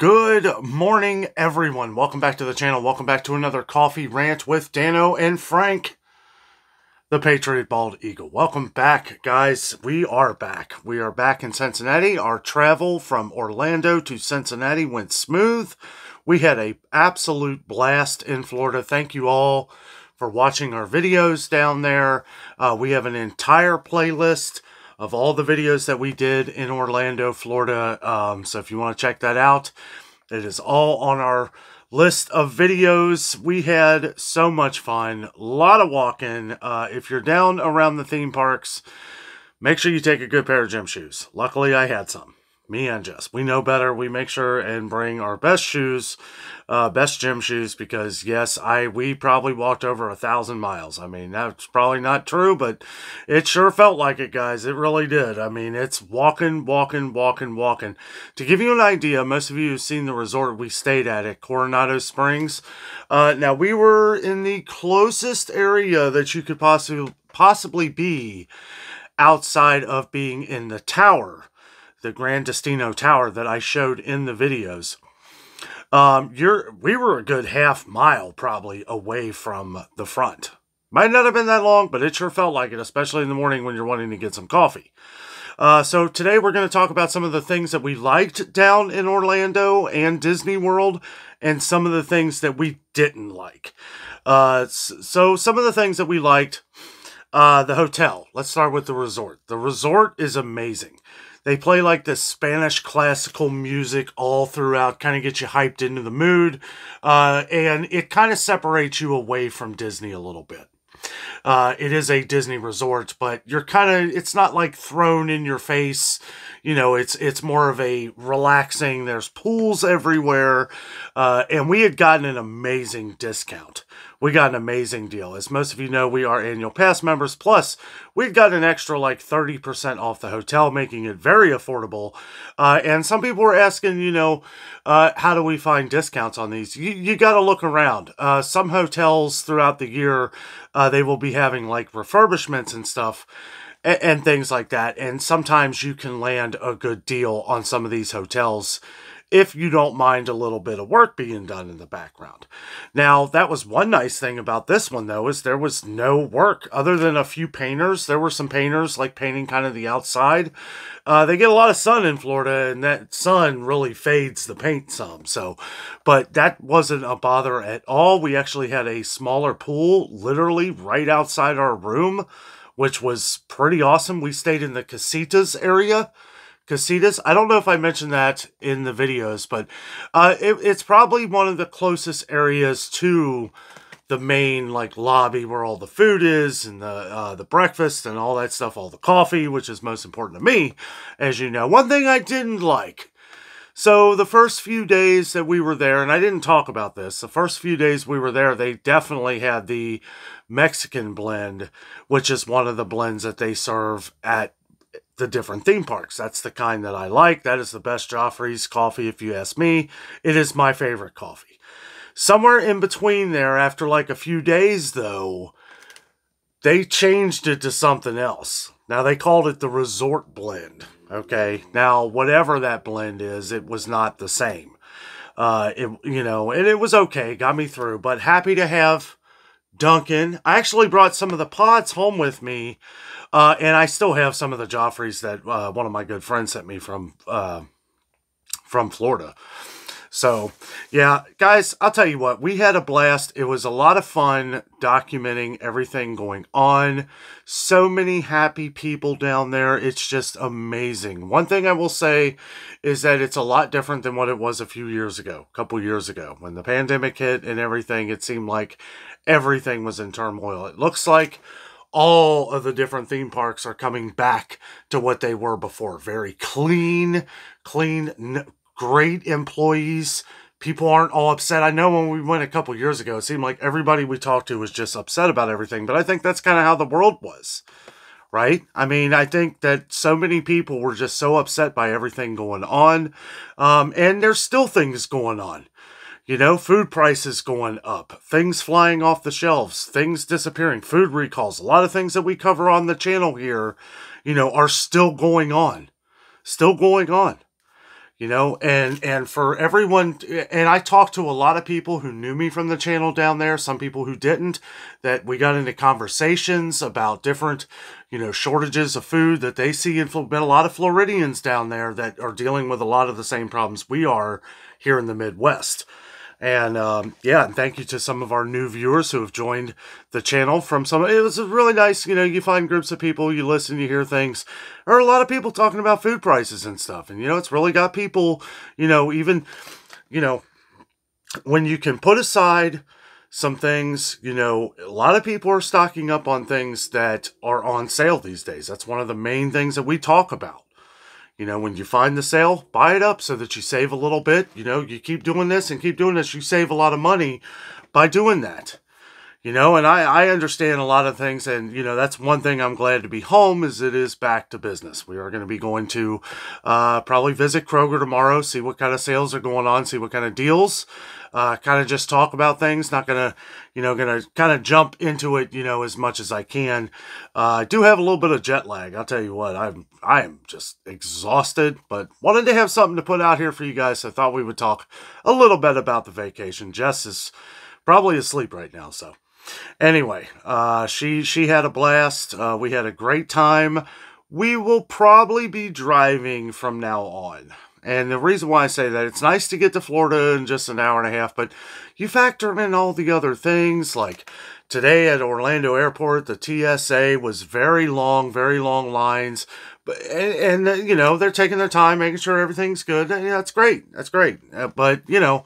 Good morning, everyone. Welcome back to the channel. Welcome back to another coffee rant with Dano and Frank, the Patriot Bald Eagle. Welcome back, guys. We are back. We are back in Cincinnati. Our travel from Orlando to Cincinnati went smooth. We had an absolute blast in Florida. Thank you all for watching our videos down there. We have an entire playlist of all the videos that we did in Orlando, Florida. So if you want to check that out, it is all on our list of videos. We had so much fun. A lot of walking. If you're down around the theme parks, make sure you take a good pair of gym shoes. Luckily, I had some. Me and Jess. We know better. We make sure and bring our best shoes, best gym shoes, because yes, we probably walked over 1,000 miles. I mean, that's probably not true, but it sure felt like it, guys. It really did. I mean, it's walking. To give you an idea, most of you have seen the resort we stayed at Coronado Springs. Now, we were in the closest area that you could possibly be outside of being in the tower, the Grand Destino Tower that I showed in the videos. We were a good half mile probably away from the front. Might not have been that long, but it sure felt like it, especially in the morning when you're wanting to get some coffee. So today we're going to talk about some of the things that we liked down in Orlando and Disney World, and some of the things that we didn't like. So some of the things that we liked, the hotel. Let's start with the resort. The resort is amazing. They play like this Spanish classical music all throughout, kind of get you hyped into the mood, and it kind of separates you away from Disney a little bit. It is a Disney resort, but it's not like thrown in your face. You know, it's more of a relaxing, there's pools everywhere, and we had gotten an amazing discount. We got an amazing deal. As most of you know, we are annual pass members. Plus, we've got an extra like 30% off the hotel, making it very affordable. And some people were asking, how do we find discounts on these? You got to look around. Some hotels throughout the year, they will be having like refurbishments and stuff and things like that. And sometimes you can land a good deal on some of these hotels if you don't mind a little bit of work being done in the background. Now, that was one nice thing about this one, though, is there was no work other than a few painters. There were some painters, like painting kind of the outside. They get a lot of sun in Florida, and that sun really fades the paint some. But that wasn't a bother at all. We actually had a smaller pool, literally right outside our room, which was pretty awesome. We stayed in the casitas area. Casitas. I don't know if I mentioned that in the videos, but it's probably one of the closest areas to the main like lobby where all the food is, and the breakfast and all that stuff, all the coffee, which is most important to me, as you know. One thing I didn't like. So the first few days that we were there, and I didn't talk about this, the first few days we were there, they definitely had the Mexican blend, which is one of the blends that they serve at the different theme parks. That's the kind that I like. That is the best Joffrey's coffee, if you ask me. It is my favorite coffee. Somewhere in between there, after like a few days, though, they changed it to something else. Now, they called it the Resort Blend. Okay? Now, whatever that blend is, it was not the same. And it was okay. Got me through. But happy to have Dunkin'. I actually brought some of the pods home with me. And I still have some of the Joffreys that one of my good friends sent me from Florida. So, yeah, guys, I'll tell you what. We had a blast. It was a lot of fun documenting everything going on. So many happy people down there. It's just amazing. One thing I will say is that it's a lot different than what it was a couple years ago. When the pandemic hit and everything, it seemed like everything was in turmoil. It looks like all of the different theme parks are coming back to what they were before. Very clean, great employees. People aren't all upset. I know when we went a couple years ago, it seemed like everybody we talked to was just upset about everything. But I think that's kind of how the world was, right? I mean, I think that so many people were just so upset by everything going on. And there's still things going on. Food prices going up, things flying off the shelves, things disappearing, food recalls. A lot of things that we cover on the channel here, are still going on. You know, and for everyone, and I talked to a lot of people who knew me from the channel down there, some people who didn't, that we got into conversations about different, you know, shortages of food that they see. And been a lot of Floridians down there that are dealing with a lot of the same problems we are here in the Midwest. And yeah, and thank you to some of our new viewers who have joined the channel from some. It was really nice, you know, you find groups of people, you listen, you hear things. There are a lot of people talking about food prices and stuff. And, you know, it's really got people, you know, even, you know, when you can put aside some things, you know, a lot of people are stocking up on things that are on sale these days. That's one of the main things that we talk about. You know, when you find the sale, buy it up so that you save a little bit. You know, you keep doing this and keep doing this, you save a lot of money by doing that. You know, and I understand a lot of things, and, you know, that's one thing I'm glad to be home, is it is back to business. We are going to be going to probably visit Kroger tomorrow, see what kind of sales are going on, see what kind of deals, kind of just talk about things. Not going to, you know, going to kind of jump into it, you know, as much as I can. I do have a little bit of jet lag. I'll tell you what, I am just exhausted, but wanted to have something to put out here for you guys, so I thought we would talk a little bit about the vacation. Jess is probably asleep right now, so. Anyway, she had a blast. We had a great time. We will probably be driving from now on. And the reason why I say that, it's nice to get to Florida in just an hour and a half, but you factor in all the other things, like today at Orlando Airport, the TSA was very long lines. But, and you know, they're taking their time, making sure everything's good. Yeah, that's great. That's great. But, you know,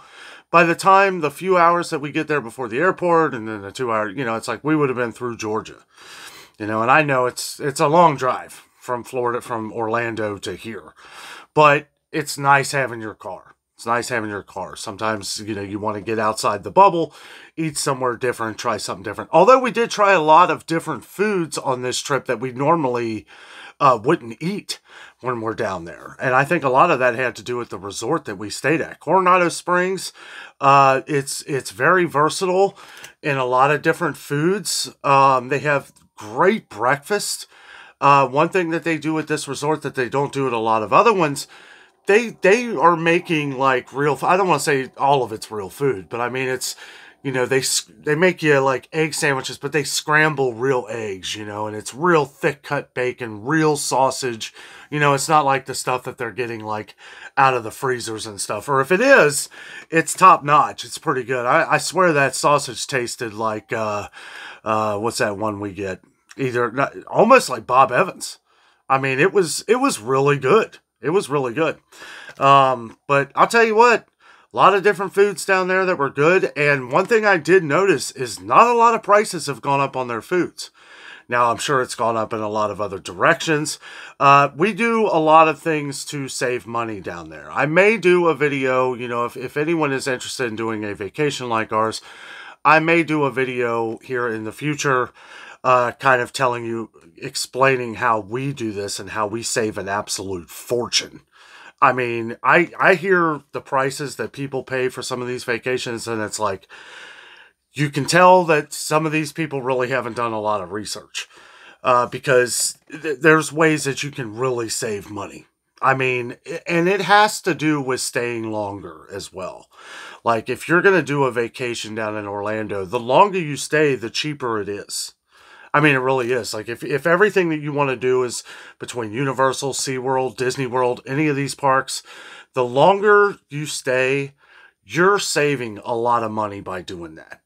by the time the few hours that we get there before the airport, and then the 2 hour, you know, it's like we would have been through Georgia, you know, and I know it's a long drive from Florida, from Orlando to here, but it's nice having your car. It's nice having your car. Sometimes, you know, you want to get outside the bubble, eat somewhere different, try something different. Although we did try a lot of different foods on this trip that we normally wouldn't eat when we're down there. And I think a lot of that had to do with the resort that we stayed at. Coronado Springs, it's very versatile in a lot of different foods. They have great breakfast. One thing that they do at this resort that they don't do at a lot of other ones, they are making like real, I don't want to say all of it's real food, but I mean, it's, you know, they make you like egg sandwiches, but they scramble real eggs, you know, and it's real thick cut bacon, real sausage. You know, it's not like the stuff that they're getting like out of the freezers and stuff. Or if it is, it's top notch. It's pretty good. I swear that sausage tasted like, what's that one we get? Almost like Bob Evans. I mean, it was really good. It was really good. But I'll tell you what, a lot of different foods down there that were good. And one thing I did notice is not a lot of prices have gone up on their foods. Now, I'm sure it's gone up in a lot of other directions. We do a lot of things to save money down there. I may do a video, you know, if anyone is interested in doing a vacation like ours, I may do a video here in the future, kind of explaining how we do this and how we save an absolute fortune. I mean, I hear the prices that people pay for some of these vacations, and it's like, you can tell that some of these people really haven't done a lot of research, because there's ways that you can really save money. I mean, and it has to do with staying longer as well. Like, if you're going to do a vacation down in Orlando, the longer you stay, the cheaper it is. I mean, it really is. Like, if everything that you want to do is between Universal, SeaWorld, Disney World, any of these parks, the longer you stay, you're saving a lot of money by doing that.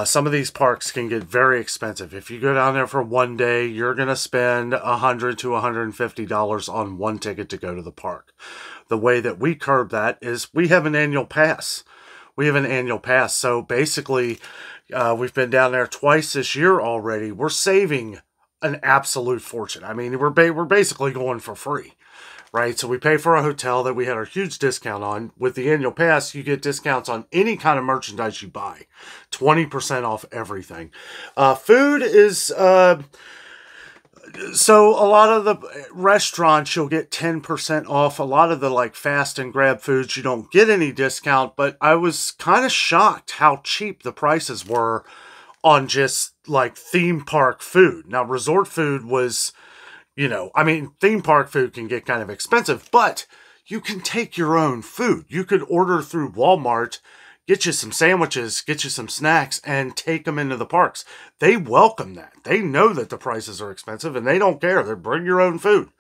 Some of these parks can get very expensive. If you go down there for one day, you're going to spend $100 to $150 on one ticket to go to the park. The way that we curb that is we have an annual pass. We have an annual pass. So basically, we've been down there twice this year already. We're saving an absolute fortune. I mean, we're basically going for free, right? So we pay for a hotel that we had a huge discount on. With the annual pass, you get discounts on any kind of merchandise you buy. 20% off everything. Food is... So a lot of the restaurants, you'll get 10% off. A lot of the like fast and grab foods, you don't get any discount. But I was kind of shocked how cheap the prices were on just like theme park food. Now, resort food was, you know, I mean, theme park food can get kind of expensive, but you can take your own food. You could order through Walmart, get you some sandwiches, get you some snacks, and take them into the parks. They welcome that. They know that the prices are expensive, and they don't care. They bring your own food.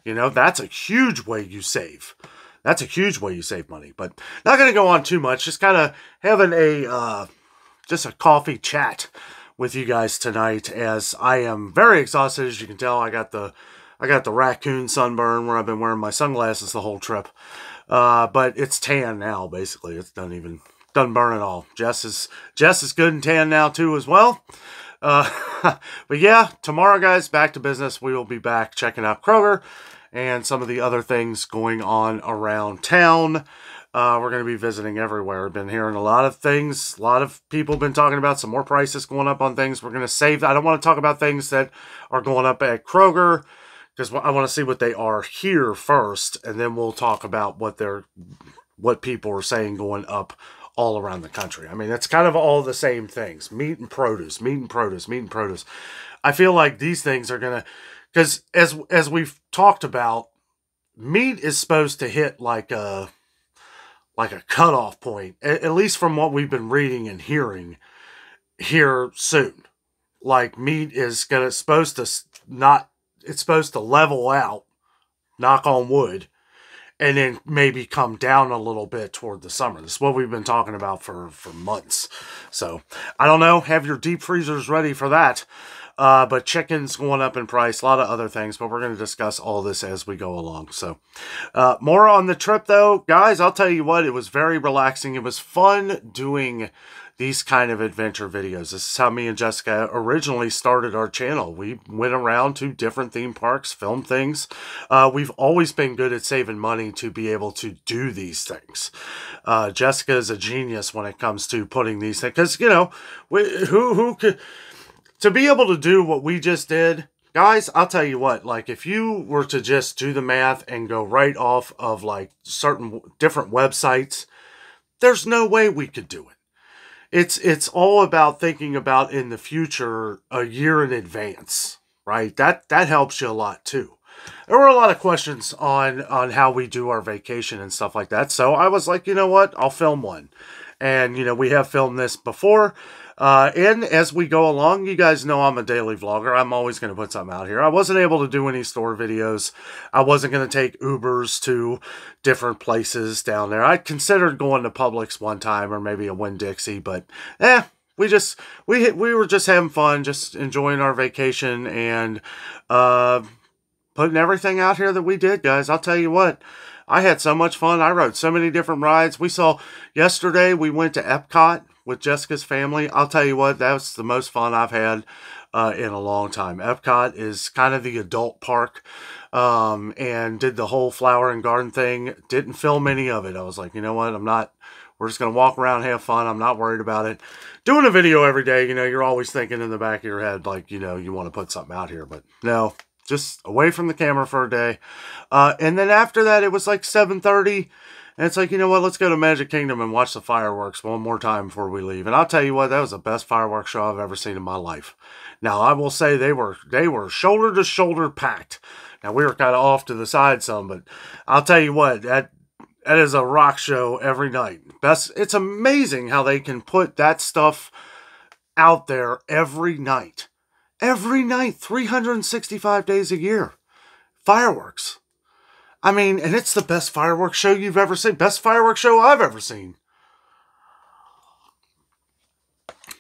You know, that's a huge way you save. That's a huge way you save money. But not going to go on too much. Just kind of having just a coffee chat with you guys tonight, as I am very exhausted. As you can tell, I got the raccoon sunburn where I've been wearing my sunglasses the whole trip. But it's tan now, basically. It doesn't burn at all. Jess is good and tan now too as well. But yeah, tomorrow, guys, back to business. We will be back checking out Kroger and some of the other things going on around town. We're going to be visiting everywhere. I've been hearing a lot of things. A lot of people have been talking about some more prices going up on things. We're going to save that. I don't want to talk about things that are going up at Kroger, because I want to see what they are here first, and then we'll talk about what people are saying going up all around the country. I mean, it's kind of all the same things. Meat and produce, meat and produce, meat and produce. I feel like these things are going to, because as we've talked about, meat is supposed to hit like a cutoff point, at least from what we've been reading and hearing here soon. Like, meat is supposed to level out, knock on wood, and then maybe come down a little bit toward the summer. This is what we've been talking about for months. So, I don't know. Have your deep freezers ready for that. But chicken's going up in price. A lot of other things. But we're going to discuss all this as we go along. So, more on the trip, though. Guys, I'll tell you what. It was very relaxing. It was fun doing these kind of adventure videos. This is how me and Jessica originally started our channel. We went around to different theme parks, filmed things. We've always been good at saving money to be able to do these things. Jessica is a genius when it comes to putting these things, because, you know, who could, to be able to do what we just did, guys, I'll tell you what, like, if you were to just do the math and go right off of like certain different websites, there's no way we could do it. It's all about thinking about in the future a year in advance, right? That helps you a lot too. There were a lot of questions on how we do our vacation and stuff like that. So I was like, you know what? I'll film one. And, you know, we have filmed this before. And as we go along, you guys know I'm a daily vlogger. I'm always going to put something out here. I wasn't able to do any store videos. I wasn't going to take Ubers to different places down there. I considered going to Publix one time, or maybe a Winn-Dixie, but we were just having fun, just enjoying our vacation, and putting everything out here that we did, guys. I'll tell you what, I had so much fun. I rode so many different rides. Yesterday we went to Epcot with Jessica's family. I'll tell you what, that was the most fun I've had in a long time. Epcot is kind of the adult park, and did the whole flower and garden thing. Didn't film any of it. I was like, you know what, we're just going to walk around, have fun. I'm not worried about it. Doing a video every day, you know, you're always thinking in the back of your head, like, you know, you want to put something out here, but no, just away from the camera for a day. And then after that, it was like 7:30. And it's like, you know what, let's go to Magic Kingdom and watch the fireworks one more time before we leave. And I'll tell you what, that was the best fireworks show I've ever seen in my life. Now, I will say they were shoulder to shoulder packed. Now, we were kind of off to the side some, but I'll tell you what, that is a rock show every night. It's amazing how they can put that stuff out there every night. Every night, 365 days a year. Fireworks. I mean, and it's the best fireworks show you've ever seen. Best fireworks show I've ever seen.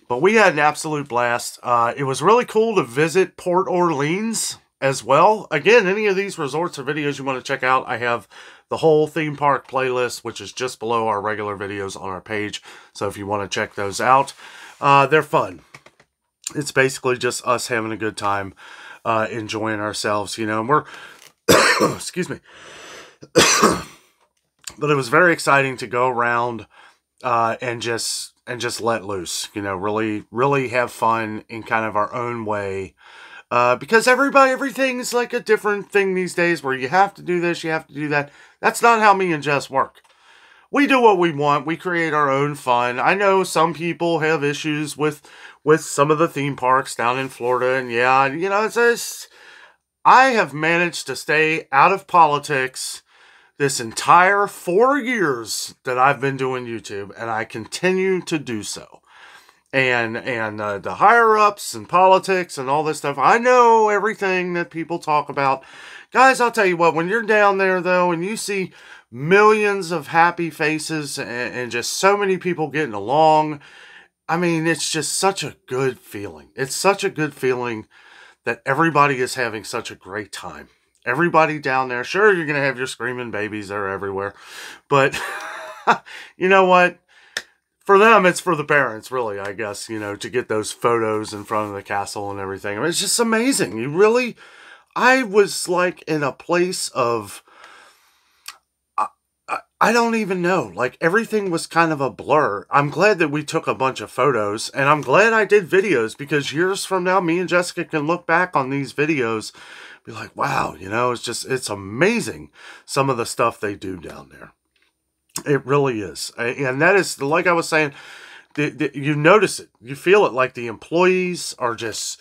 But we had an absolute blast. It was really cool to visit Port Orleans as well. Again, any of these resorts or videos you want to check out, I have the whole theme park playlist, which is just below our regular videos on our page. So if you want to check those out, they're fun. It's basically just us having a good time, enjoying ourselves, you know, and we're, excuse me. But it was very exciting to go around and just let loose, you know, really have fun in kind of our own way, because everything's like a different thing these days, where you have to do this, you have to do that. That's not how me and Jess work. We do what we want. We create our own fun. I know some people have issues with some of the theme parks down in Florida, and yeah, you know, I have managed to stay out of politics this entire 4 years that I've been doing YouTube, and I continue to do so. And the higher-ups and politics and all this stuff, I know everything that people talk about. Guys, I'll tell you what, when you're down there, though, and you see millions of happy faces and just so many people getting along, I mean, it's just such a good feeling. It's such a good feeling that everybody is having such a great time. Everybody down there, sure, you're going to have your screaming babies. They're everywhere. But you know what? For them, it's for the parents, really, I guess, you know, to get those photos in front of the castle and everything. I mean, it's just amazing. I was like in a place of, I don't even know. Like, everything was kind of a blur. I'm glad that we took a bunch of photos, and I'm glad I did videos, because years from now, me and Jessica can look back on these videos, be like, wow, you know, it's amazing some of the stuff they do down there. It really is. And that is, like I was saying, you notice it. You feel it, like the employees are just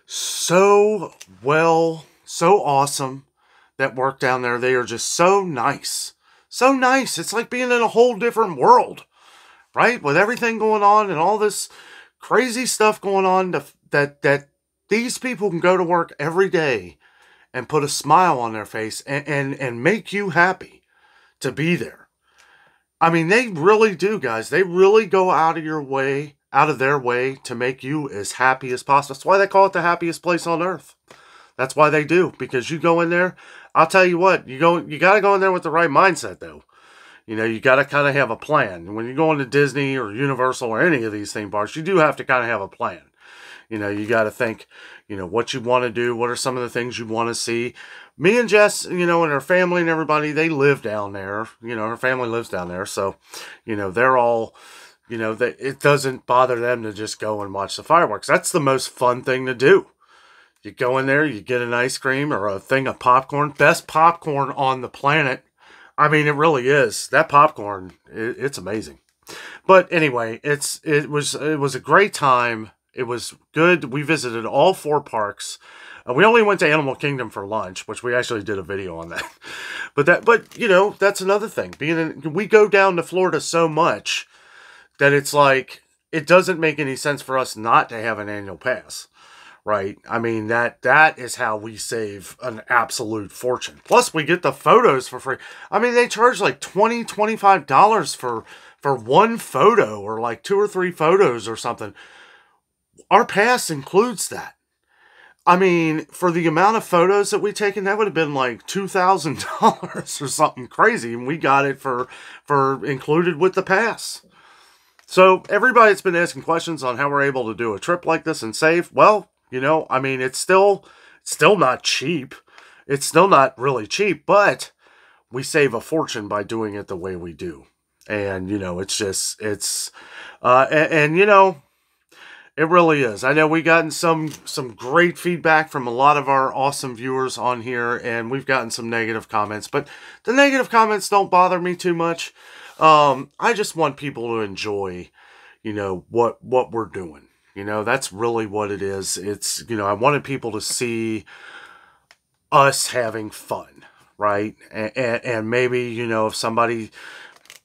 so awesome that work down there. They are just so nice. So nice. It's like being in a whole different world, right? With everything going on and all this crazy stuff going on, that these people can go to work every day and put a smile on their face and make you happy to be there. I mean, they really do, guys. They really go out of their way to make you as happy as possible. That's why they call it the happiest place on earth. That's why they do, because you go in there, I'll tell you what, you got to go in there with the right mindset, though. You know, you got to kind of have a plan. When you go into Disney or Universal or any of these theme parks, you do have to kind of have a plan. You know, you got to think, you know, what you want to do. What are some of the things you want to see? Me and Jess, you know, and her family and everybody, they live down there. You know, her family lives down there. So, you know, they're all, you know, it doesn't bother them to just go and watch the fireworks. That's the most fun thing to do. You go in there, you get an ice cream or a thing of popcorn. Best popcorn on the planet. I mean, it really is. That popcorn, it's amazing. But anyway, it was a great time. It was good. We visited all 4 parks. We only went to Animal Kingdom for lunch, which we actually did a video on that. But you know, that's another thing. We go down to Florida so much that it's like, it doesn't make any sense for us not to have an annual pass. Right? I mean, that is how we save an absolute fortune. Plus, we get the photos for free. I mean, they charge like $20, $25 for one photo, or like 2 or 3 photos or something. Our pass includes that. I mean, for the amount of photos that we taken, that would have been like $2,000 or something crazy. And we got it for included with the pass. So everybody that's been asking questions on how we're able to do a trip like this and save, well, you know, I mean, it's still not cheap. It's still not really cheap, but we save a fortune by doing it the way we do. And, you know, it's just, and you know, it really is. I know we've gotten some great feedback from a lot of our awesome viewers on here, and we've gotten some negative comments, but the negative comments don't bother me too much. I just want people to enjoy, you know, what we're doing. You know, that's really what it is. It's, you know, I wanted people to see us having fun, right? And maybe, you know, if somebody,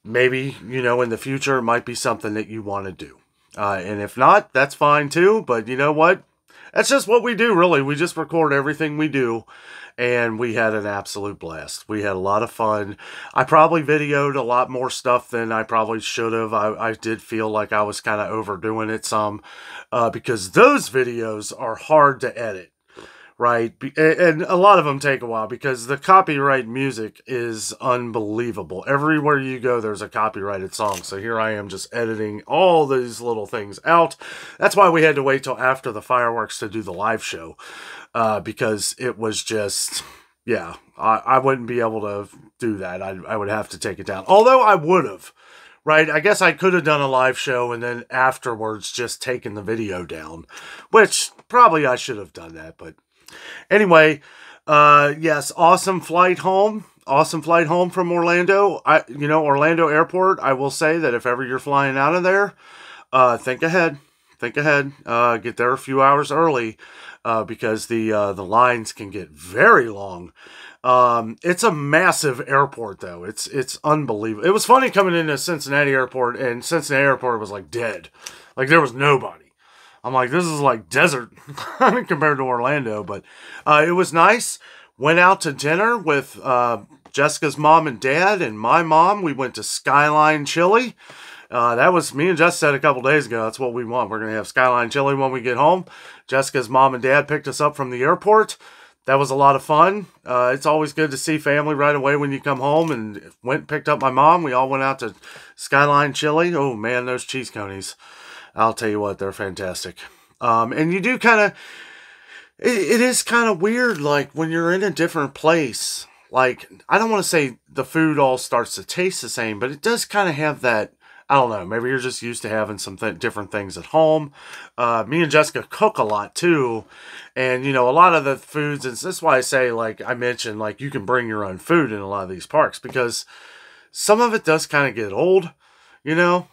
maybe, you know, in the future, it might be something that you want to do. And if not, that's fine too. But you know what? That's just what we do, really. We just record everything we do. And we had an absolute blast. We had a lot of fun. I probably videoed a lot more stuff than I probably should have. I did feel like I was kind of overdoing it some. Because those videos are hard to edit. Right? And a lot of them take a while because the copyright music is unbelievable. Everywhere you go, there's a copyrighted song. So here I am just editing all these little things out. That's why we had to wait till after the fireworks to do the live show. Because it was just, yeah, I wouldn't be able to do that. I would have to take it down. Although I would have. Right, I guess I could have done a live show and then afterwards just taken the video down. Which, probably I should have done that, but anyway, yes, awesome flight home. Awesome flight home from Orlando. You know, Orlando Airport, I will say that if ever you're flying out of there, think ahead. think ahead. Get there a few hours early because the lines can get very long. It's a massive airport, though. It's unbelievable. It was funny coming into Cincinnati Airport, and Cincinnati Airport was like dead. Like there was nobody. I'm like, this is like desert compared to Orlando, but it was nice. Went out to dinner with Jessica's mom and dad and my mom. We went to Skyline Chili. That was, me and Jess said a couple days ago, that's what we want. We're going to have Skyline Chili when we get home. Jessica's mom and dad picked us up from the airport. That was a lot of fun. It's always good to see family right away when you come home, and went and picked up my mom. We all went out to Skyline Chili. Oh man, those cheese conies. I'll tell you what, they're fantastic. And you do kind of, it is kind of weird, like, when you're in a different place. Like, I don't want to say the food all starts to taste the same, but it does kind of have that, I don't know, maybe you're just used to having some different things at home. Me and Jessica cook a lot, too. And, you know, a lot of the foods, and this is why I say, like, I mentioned, like, you can bring your own food in a lot of these parks, because some of it does kind of get old, you know?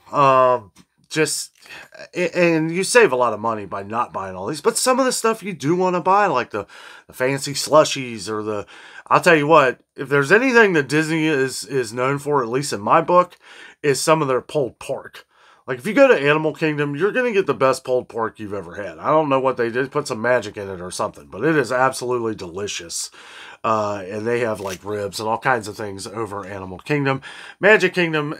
And you save a lot of money by not buying all these, but some of the stuff you do want to buy, like the fancy slushies or I'll tell you what, if there's anything that Disney is known for, at least in my book, is some of their pulled pork. Like if you go to Animal Kingdom, you're going to get the best pulled pork you've ever had. I don't know what they did, put some magic in it or something, but it is absolutely delicious. And they have like ribs and all kinds of things over Animal Kingdom. Magic Kingdom,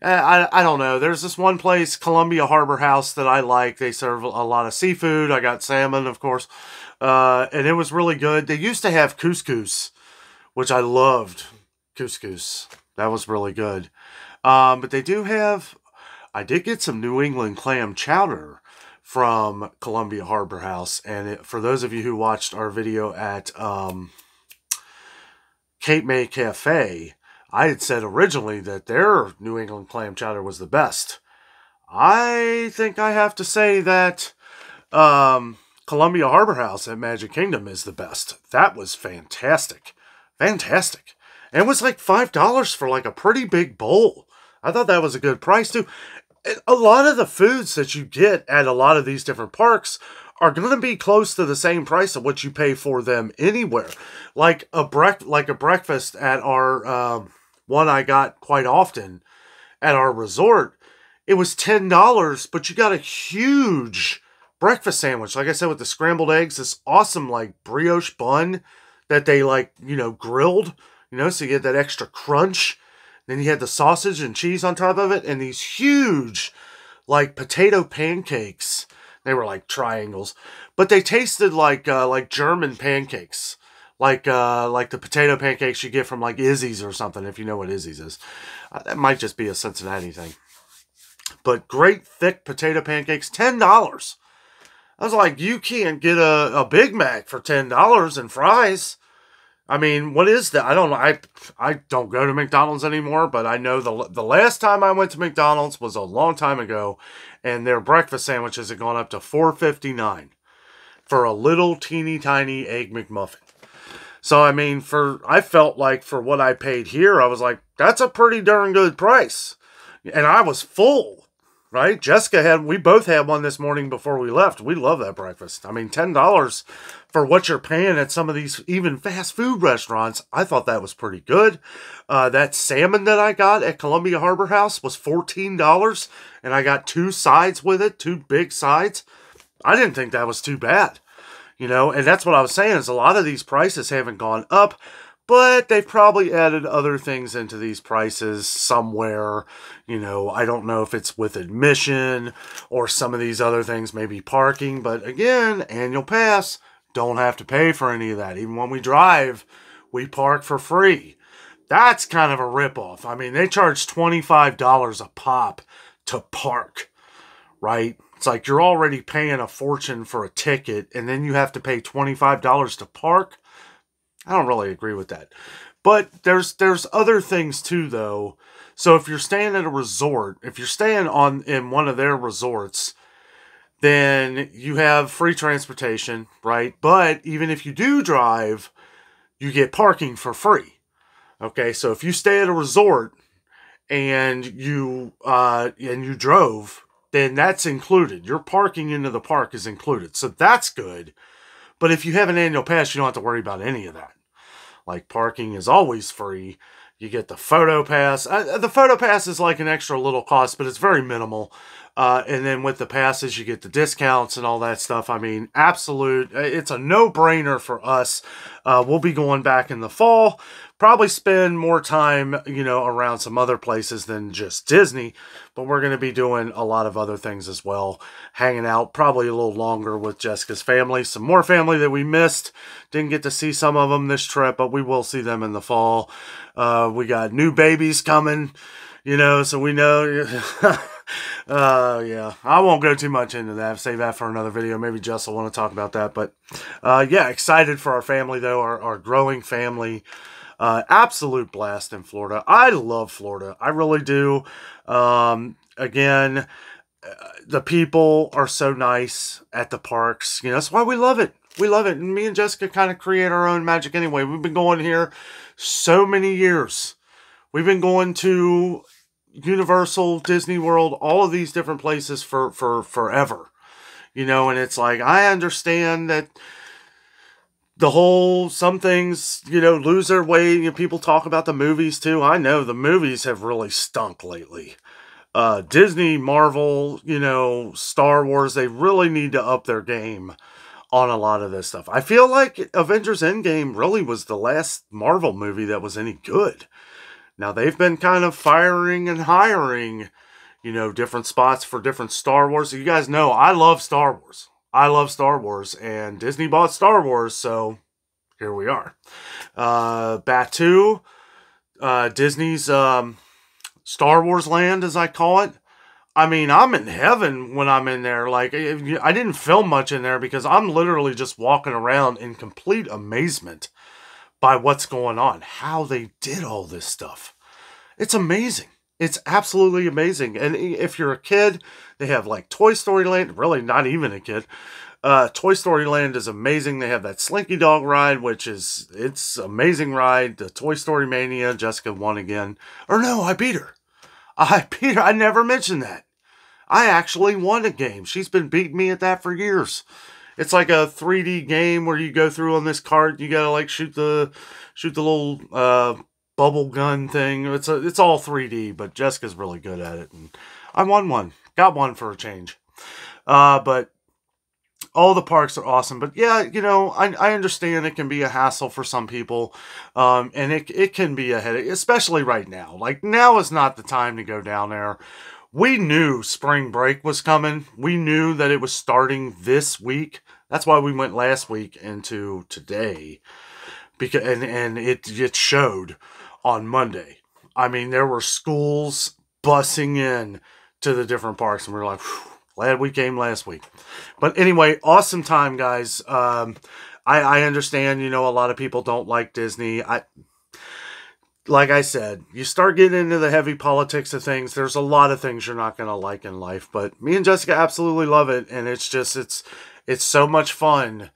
I don't know. There's this one place, Columbia Harbor House, that I like. They serve a lot of seafood. I got salmon, of course. And it was really good. They used to have couscous, which I loved. Couscous. That was really good. But they do have, I did get some New England clam chowder from Columbia Harbor House. And for those of you who watched our video at Cape May Cafe, I had said originally that their New England clam chowder was the best. I think I have to say that Columbia Harbor House at Magic Kingdom is the best. That was fantastic. Fantastic. And it was like $5 for like a pretty big bowl. I thought that was a good price too. And a lot of the foods that you get at a lot of these different parks are going to be close to the same price of what you pay for them anywhere. Like a breakfast at our one I got quite often at our resort, it was $10, but you got a huge breakfast sandwich. Like I said, with the scrambled eggs, this awesome like brioche bun that they like, you know, grilled, you know, so you get that extra crunch. Then you had the sausage and cheese on top of it, and these huge like potato pancakes. They were like triangles, but they tasted like German pancakes, like the potato pancakes you get from like Izzy's or something. If you know what Izzy's is, that might just be a Cincinnati thing. But great thick potato pancakes, $10. I was like, you can't get a Big Mac for $10 and fries. I mean, what is that? I don't know. I don't go to McDonald's anymore, but I know the last time I went to McDonald's was a long time ago, and their breakfast sandwiches had gone up to $4.59 for a little teeny tiny Egg McMuffin. So, I mean, I felt like for what I paid here, I was like, that's a pretty darn good price. And I was full, right? We both had one this morning before we left. We love that breakfast. I mean, $10 for what you're paying at some of these even fast food restaurants, I thought that was pretty good. That salmon that I got at Columbia Harbor House was $14, and I got 2 sides with it, 2 big sides. I didn't think that was too bad, you know, and that's what I was saying is a lot of these prices haven't gone up, but they've probably added other things into these prices somewhere. You know, I don't know if it's with admission or some of these other things, maybe parking, but again, annual pass. Don't have to pay for any of that. Even when we drive, we park for free. That's kind of a ripoff. I mean, they charge $25 a pop to park, right? It's like you're already paying a fortune for a ticket, and then you have to pay $25 to park. I don't really agree with that. But there's other things too, though. So if you're staying at a resort, if you're staying in one of their resorts, then you have free transportation, right? But even if you do drive, you get parking for free. Okay, so if you stay at a resort and you drove, then that's included. Your parking into the park is included. So that's good. But if you have an annual pass, you don't have to worry about any of that. Like, parking is always free. You get the photo pass. The photo pass is like an extra little cost, but it's very minimal. And then with the passes, you get the discounts and all that stuff. I mean, absolute. It's a no-brainer for us. We'll be going back in the fall. Probably spend more time, around some other places than just Disney. But we're going to be doing a lot of other things as well. Hanging out probably a little longer with Jessica's family. Some more family that we missed. Didn't get to see some of them this trip, but we will see them in the fall. We got new babies coming, so we know. Yeah, I won't go too much into that. Save that for another video. Maybe Jess will want to talk about that. But, yeah, excited for our family, though, our growing family. Absolute blast in Florida. I love Florida. I really do. Again, the people are so nice at the parks. That's why we love it. We love it. And me and Jessica kind of create our own magic anyway. We've been going here so many years. We've been going to Universal, Disney World, all of these different places for forever. And it's like, I understand that some things, lose their way. People talk about the movies too. I know the movies have really stunk lately. Disney, Marvel, Star Wars, they really need to up their game on a lot of this stuff. I feel like Avengers Endgame really was the last Marvel movie that was any good. Now, they've been kind of firing and hiring, different spots for different Star Wars. So you guys know, I love Star Wars. I love Star Wars, and Disney bought Star Wars, so here we are. Batuu, Disney's Star Wars land, as I call it. I mean, I'm in heaven when I'm in there. Like, I didn't film much in there because I'm literally just walking around in complete amazement by what's going on. How they did all this stuff. It's amazing. It's absolutely amazing. And if you're a kid, they have like Toy Story Land. Really, not even a kid. Toy Story Land is amazing. They have that Slinky Dog ride, it's amazing ride. The Toy Story Mania, Jessica won again. Or no, I beat her. I never mentioned that. I actually won a game. She's been beating me at that for years. It's like a 3D game where you go through on this cart. You gotta like shoot the little bubble gun thing. It's all 3D, but Jessica's really good at it, and I won one. Got one for a change. But all the parks are awesome. But yeah, I understand it can be a hassle for some people, and it can be a headache, especially right now. Like, now is not the time to go down there. We knew spring break was coming. We knew that it was starting this week. That's why we went last week into today. Because and it showed on Monday. I mean, there were schools busing in to the different parks, and we were like, glad we came last week. But anyway, awesome time, guys. I understand, a lot of people don't like Disney. Like I said, you start getting into the heavy politics of things, there's a lot of things you're not going to like in life. But me and Jessica absolutely love it. And it's just, it's so much fun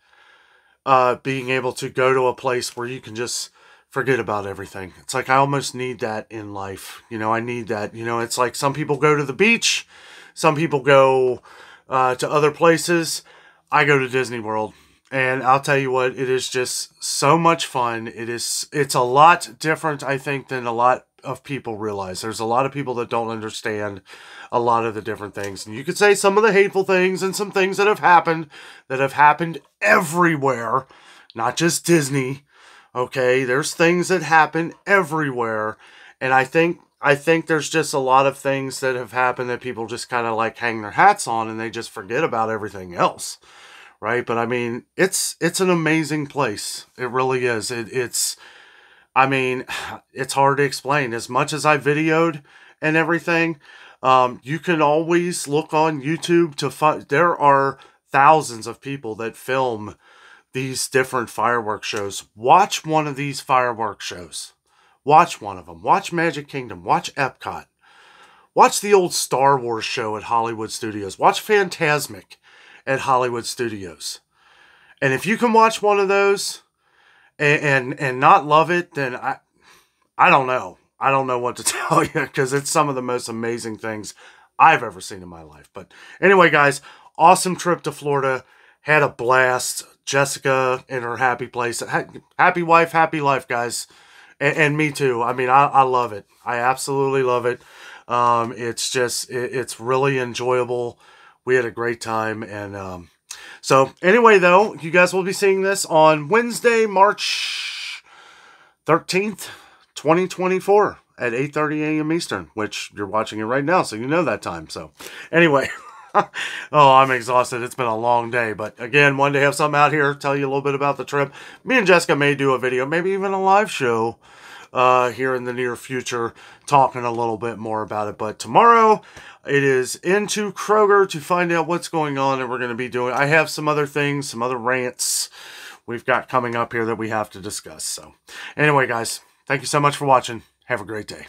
being able to go to a place where you can just forget about everything. It's like, I almost need that in life. I need that. It's like some people go to the beach. Some people go to other places. I go to Disney World. And I'll tell you what, it is just so much fun. It's a lot different, I think, than a lot of people realize. There's a lot of people that don't understand a lot of the different things. And you could say some of the hateful things and some things that have happened everywhere, not just Disney. Okay, there's things that happen everywhere. And I think there's just a lot of things that have happened that people just kind of like hang their hats on, and they just forget about everything else. Right? But I mean, it's an amazing place. It really is. It's hard to explain. As much as I videoed and everything, you can always look on YouTube to find, there are thousands of people that film these different fireworks shows. Watch one of these fireworks shows. Watch one of them. Watch Magic Kingdom. Watch Epcot. Watch the old Star Wars show at Hollywood Studios. Watch Fantasmic at Hollywood Studios. And if you can watch one of those and not love it, then I don't know. I don't know what to tell you, because it's some of the most amazing things I've ever seen in my life. But anyway, guys, awesome trip to Florida. Had a blast. Jessica in her happy place. Happy wife, happy life, guys. And me too. I mean, I love it. I absolutely love it. It's just, it's really enjoyable. We had a great time. And so anyway, though, you guys will be seeing this on Wednesday, March 13th, 2024 at 8:30 a.m. Eastern, which you're watching it right now, so you know that time. So anyway, oh, I'm exhausted. It's been a long day. But again, wanted to have something out here, tell you a little bit about the trip. Me and Jessica may do a video, maybe even a live show here in the near future, talking a little bit more about it. But tomorrow, it is into Kroger to find out what's going on, and we're going to be doing, I have some other things, some other rants we've got coming up here that we have to discuss. So anyway, guys, thank you so much for watching. Have a great day.